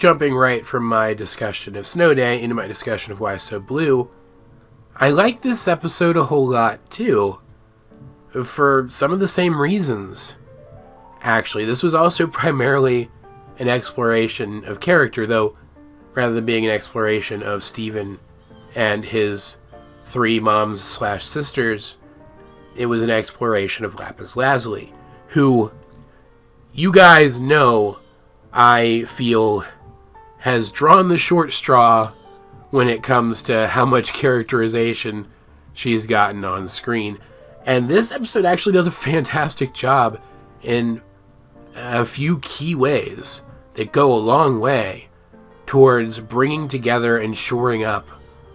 jumping right from my discussion of Snow Day into my discussion of Why So Blue, I like this episode a whole lot too, for some of the same reasons. Actually, this was also primarily an exploration of character, though, rather than being an exploration of Steven and his 3 moms/sisters, it was an exploration of Lapis Lazuli, who, you guys know, I feel has drawn the short straw when it comes to how much characterization she's gotten on screen. And this episode actually does a fantastic job in a few key ways that go a long way towards bringing together and shoring up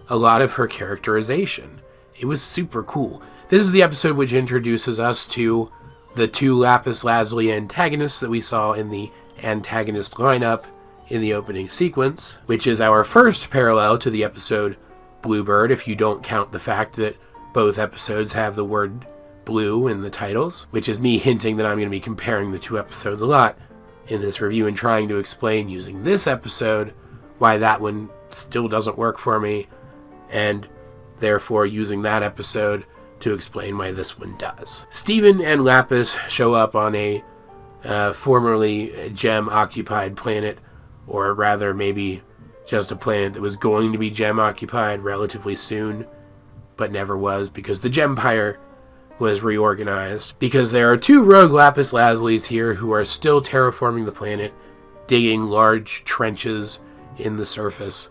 a lot of her characterization. It was super cool. This is the episode which introduces us to the 2 Lapis Lazuli antagonists that we saw in the antagonist lineup in the opening sequence, which is our first parallel to the episode Bluebird, if you don't count the fact that both episodes have the word blue in the titles, which is me hinting that I'm going to be comparing the 2 episodes a lot in this review and trying to explain using this episode why that one still doesn't work for me, and therefore using that episode to explain why this one does. Steven and Lapis show up on a formerly gem-occupied planet, or rather maybe just a planet that was going to be gem-occupied relatively soon, but never was because the Gempire was reorganized. Because there are 2 rogue Lapis Lazulis here who are still terraforming the planet, digging large trenches in the surface,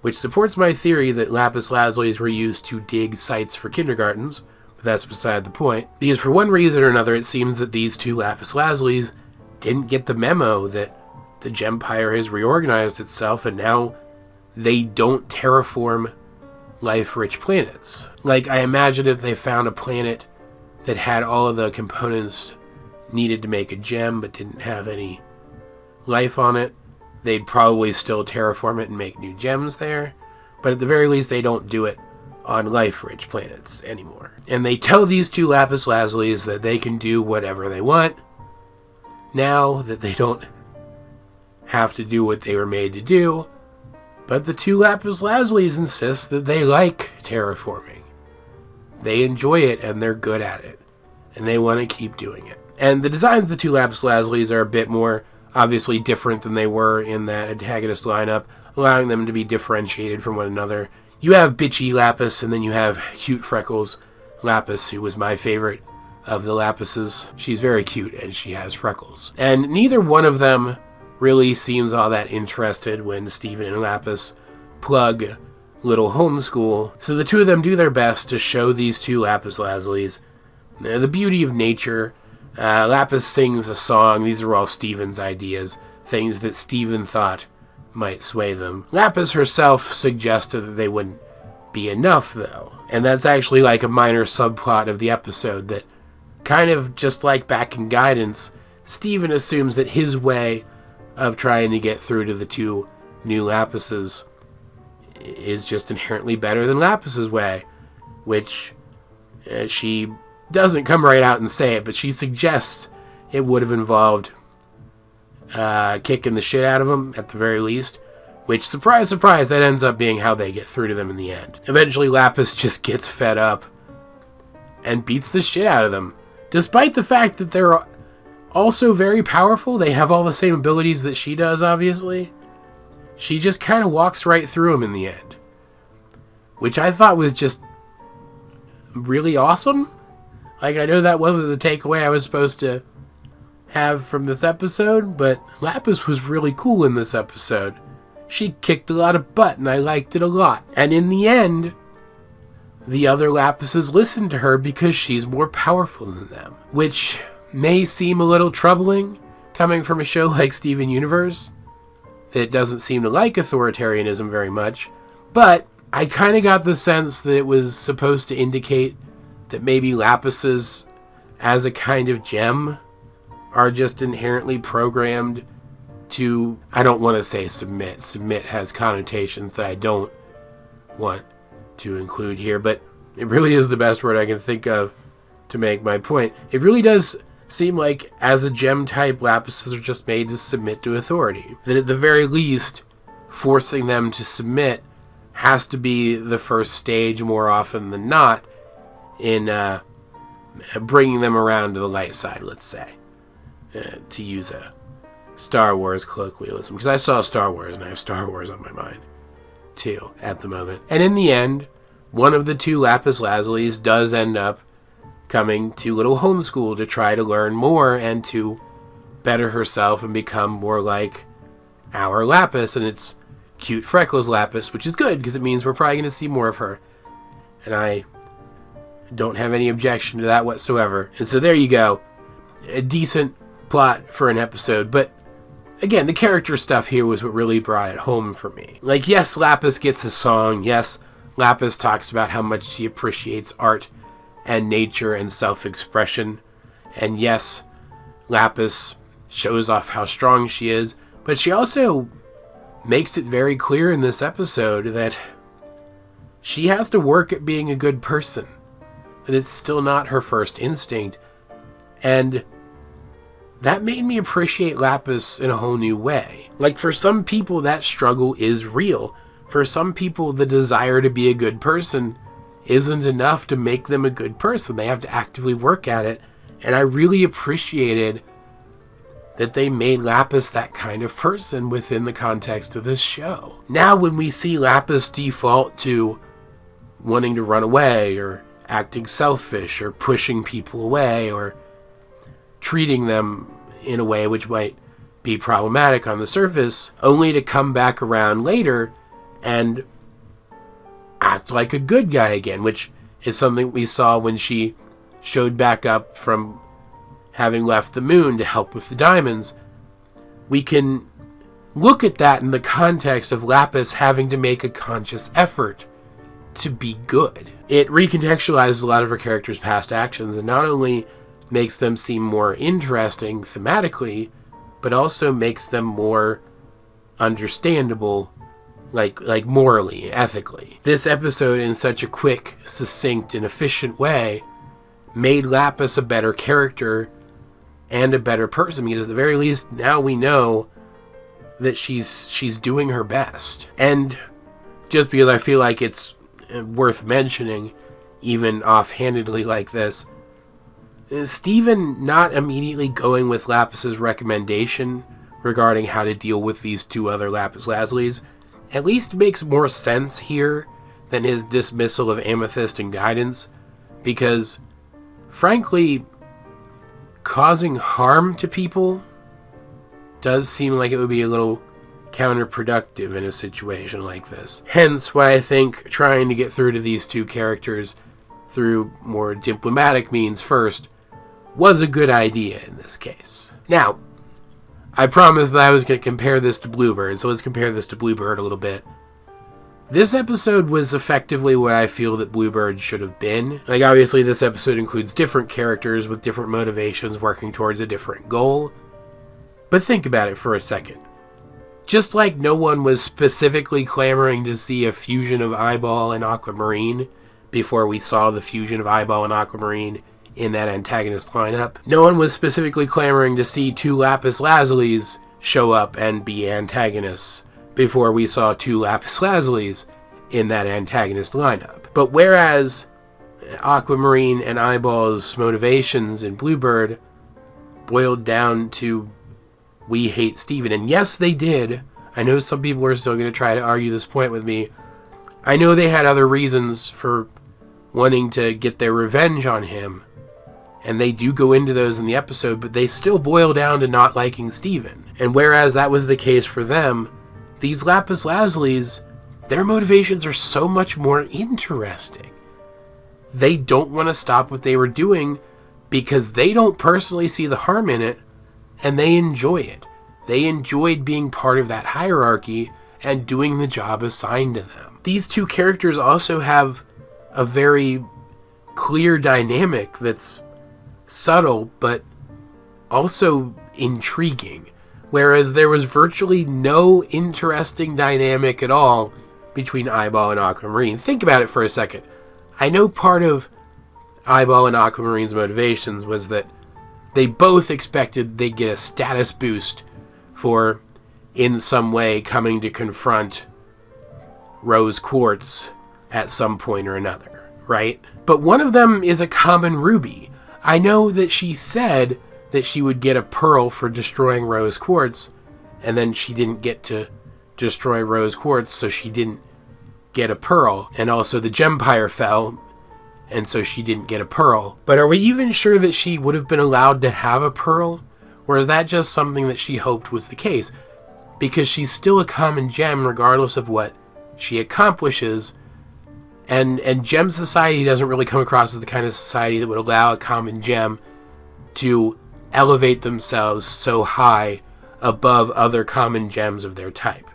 which supports my theory that Lapis Lazulis were used to dig sites for kindergartens, but that's beside the point. Because for one reason or another, it seems that these 2 Lapis Lazulis didn't get the memo that the Gempire has reorganized itself, and now they don't terraform life-rich planets. Like, I imagine if they found a planet that had all of the components needed to make a gem but didn't have any life on it, they'd probably still terraform it and make new gems there, but at the very least they don't do it on life-rich planets anymore. And they tell these 2 Lapis Lazulis that they can do whatever they want now that they don't have to do what they were made to do, but the 2 Lapis Lazulis insist that they like terraforming. They enjoy it and they're good at it, and they want to keep doing it. And the designs of the 2 Lapis Lazulis are a bit more obviously different than they were in that antagonist lineup, allowing them to be differentiated from one another. You have bitchy Lapis, and then you have cute freckles Lapis, who was my favorite of the Lapises. She's very cute, and she has freckles. And neither one of them really seems all that interested when Steven and Lapis plug little homeschool, so the 2 of them do their best to show these 2 Lapis Lazulis the beauty of nature. Lapis sings a song. These are all Steven's ideas, things that Steven thought might sway them. Lapis herself suggested that they wouldn't be enough, though. And that's actually like a minor subplot of the episode that, kind of just like back in Guidance, Steven assumes that his way of trying to get through to the 2 new Lapises is just inherently better than Lapis's way, which she doesn't come right out and say it, but she suggests it would have involved kicking the shit out of them at the very least, which, surprise, surprise, that ends up being how they get through to them in the end. Eventually, Lapis just gets fed up and beats the shit out of them, despite the fact that they're also very powerful. They have all the same abilities that she does, obviously. She just kind of walks right through them in the end, which I thought was just really awesome. Like, I know that wasn't the takeaway I was supposed to have from this episode, but Lapis was really cool in this episode. She kicked a lot of butt, and I liked it a lot. And in the end, the other Lapises listened to her because she's more powerful than them, which may seem a little troubling coming from a show like Steven Universe that doesn't seem to like authoritarianism very much, but I kind of got the sense that it was supposed to indicate that maybe Lapises, as a kind of gem, are just inherently programmed to, I don't want to say submit. Submit has connotations that I don't want to include here, but it really is the best word I can think of to make my point. It really does seem like, as a gem type, Lapises are just made to submit to authority. That at the very least, forcing them to submit has to be the first stage more often than not in bringing them around to the light side, let's say. To use a Star Wars colloquialism. Because I saw Star Wars and I have Star Wars on my mind, too, at the moment. And in the end, one of the two Lapis Lazulis does end up coming to Little Homeschool to try to learn more and to better herself and become more like our Lapis. And it's cute Freckles Lapis, which is good because it means we're probably going to see more of her. And I don't have any objection to that whatsoever. And so there you go. A decent plot for an episode. But again, the character stuff here was what really brought it home for me. Like, yes, Lapis gets a song. Yes, Lapis talks about how much she appreciates art and nature and self-expression. And yes, Lapis shows off how strong she is. But she also makes it very clear in this episode that she has to work at being a good person. That it's still not her first instinct. And that made me appreciate Lapis in a whole new way. Like, for some people, that struggle is real. For some people, the desire to be a good person isn't enough to make them a good person. They have to actively work at it. And I really appreciated that they made Lapis that kind of person within the context of this show. Now, when we see Lapis default to wanting to run away, or acting selfish, or pushing people away, or treating them in a way which might be problematic on the surface, only to come back around later and act like a good guy again, which is something we saw when she showed back up from having left the moon to help with the diamonds. We can look at that in the context of Lapis having to make a conscious effort to be good. It recontextualizes a lot of her character's past actions and not only makes them seem more interesting thematically, but also makes them more understandable, like morally, ethically. This episode, in such a quick, succinct, and efficient way, made Lapis a better character and a better person, because at the very least, now we know that she's doing her best. And just because I feel like it's worth mentioning, even offhandedly like this, Steven not immediately going with Lapis's recommendation regarding how to deal with these two other Lapis Lazulis at least makes more sense here than his dismissal of Amethyst and Guidance, because, frankly, causing harm to people does seem like it would be a little counterproductive in a situation like this. Hence why I think trying to get through to these two characters through more diplomatic means first was a good idea in this case. Now, I promised that I was going to compare this to Bluebird, so let's compare this to Bluebird a little bit. This episode was effectively what I feel that Bluebird should have been. Like, obviously this episode includes different characters with different motivations working towards a different goal. But think about it for a second. Just like no one was specifically clamoring to see a fusion of Eyeball and Aquamarine before we saw the fusion of Eyeball and Aquamarine in that antagonist lineup, no one was specifically clamoring to see two Lapis Lazulis show up and be antagonists before we saw two Lapis Lazulis in that antagonist lineup. But whereas Aquamarine and Eyeball's motivations in Bluebird boiled down to we hate Steven, and yes, they did. I know some people are still going to try to argue this point with me. I know they had other reasons for wanting to get their revenge on him, and they do go into those in the episode, but they still boil down to not liking Steven. And whereas that was the case for them, these Lapis Lazulis, their motivations are so much more interesting. They don't want to stop what they were doing because they don't personally see the harm in it, and they enjoy it. They enjoyed being part of that hierarchy and doing the job assigned to them. These two characters also have a very clear dynamic that's subtle, but also intriguing. Whereas there was virtually no interesting dynamic at all between Eyeball and Aquamarine. Think about it for a second. I know part of Eyeball and Aquamarine's motivations was that they both expected they'd get a status boost for, in some way, coming to confront Rose Quartz at some point or another, right? But one of them is a common ruby. I know that she said that she would get a pearl for destroying Rose Quartz, and then she didn't get to destroy Rose Quartz, so she didn't get a pearl. And also the Gempire fell, and so she didn't get a pearl. But are we even sure that she would have been allowed to have a pearl? Or is that just something that she hoped was the case? Because she's still a common gem regardless of what she accomplishes. And Gem Society doesn't really come across as the kind of society that would allow a common gem to elevate themselves so high above other common gems of their type.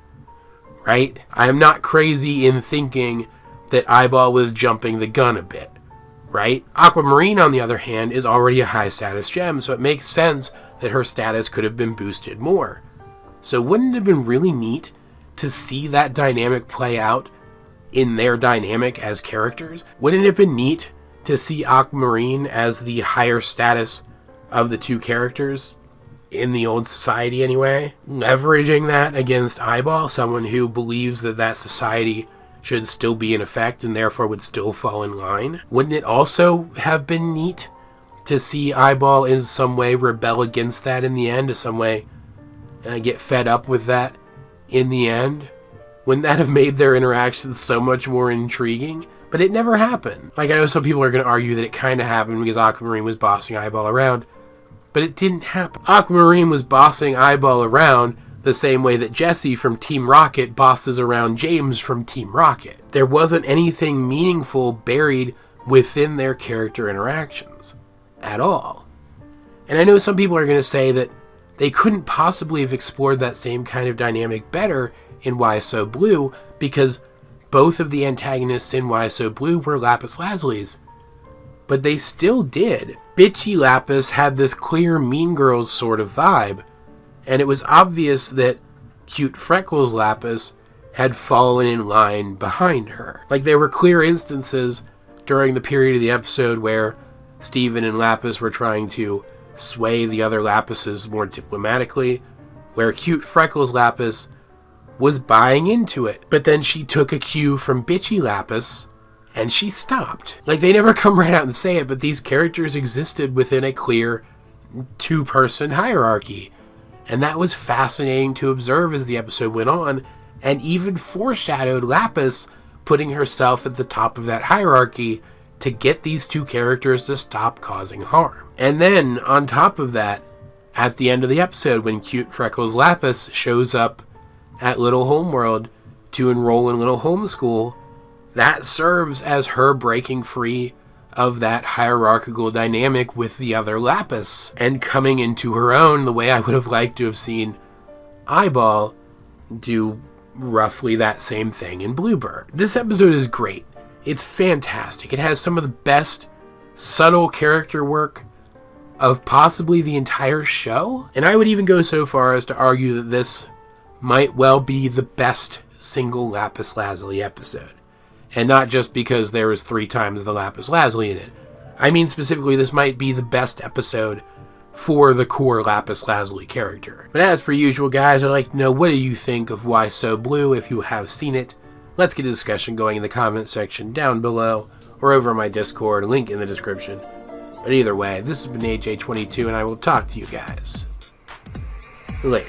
Right? I am not crazy in thinking that Eyeball was jumping the gun a bit. Right? Aquamarine, on the other hand, is already a high status gem, so it makes sense that her status could have been boosted more. So wouldn't it have been really neat to see that dynamic play out in their dynamic as characters? Wouldn't it have been neat to see Aquamarine as the higher status of the two characters, in the old society anyway, leveraging that against Eyeball, someone who believes that that society should still be in effect and therefore would still fall in line? Wouldn't it also have been neat to see Eyeball in some way rebel against that in the end, in some way get fed up with that in the end? Wouldn't that have made their interactions so much more intriguing? But it never happened. Like, I know some people are going to argue that it kind of happened because Aquamarine was bossing Eyeball around, but it didn't happen. Aquamarine was bossing Eyeball around the same way that Jesse from Team Rocket bosses around James from Team Rocket. There wasn't anything meaningful buried within their character interactions at all. And I know some people are going to say that they couldn't possibly have explored that same kind of dynamic better in Why So Blue, because both of the antagonists in Why So Blue were Lapis Lazulis. But they still did. Bitchy Lapis had this clear Mean Girls sort of vibe, and it was obvious that Cute Freckles Lapis had fallen in line behind her. Like, there were clear instances during the period of the episode where Steven and Lapis were trying to sway the other Lapises more diplomatically, where Cute Freckles Lapis was buying into it. But then she took a cue from Bitchy Lapis, and she stopped. Like, they never come right out and say it, but these characters existed within a clear two-person hierarchy. And that was fascinating to observe as the episode went on, and even foreshadowed Lapis putting herself at the top of that hierarchy to get these two characters to stop causing harm. And then, on top of that, at the end of the episode, when Cute Freckles Lapis shows up at Little Homeworld to enroll in Little Homeschool, that serves as her breaking free of that hierarchical dynamic with the other Lapis and coming into her own, the way I would have liked to have seen Eyeball do roughly that same thing in Bluebird. This episode is great. It's fantastic. It has some of the best subtle character work of possibly the entire show, and I would even go so far as to argue that this might well be the best single Lapis Lazuli episode. And not just because there was 3 times the Lapis Lazuli in it. I mean specifically, this might be the best episode for the core Lapis Lazuli character. But as per usual, guys, I'd like to know, what do you think of Why So Blue if you have seen it? Let's get a discussion going in the comment section down below, or over my Discord, link in the description. But either way, this has been AJ22, and I will talk to you guys later.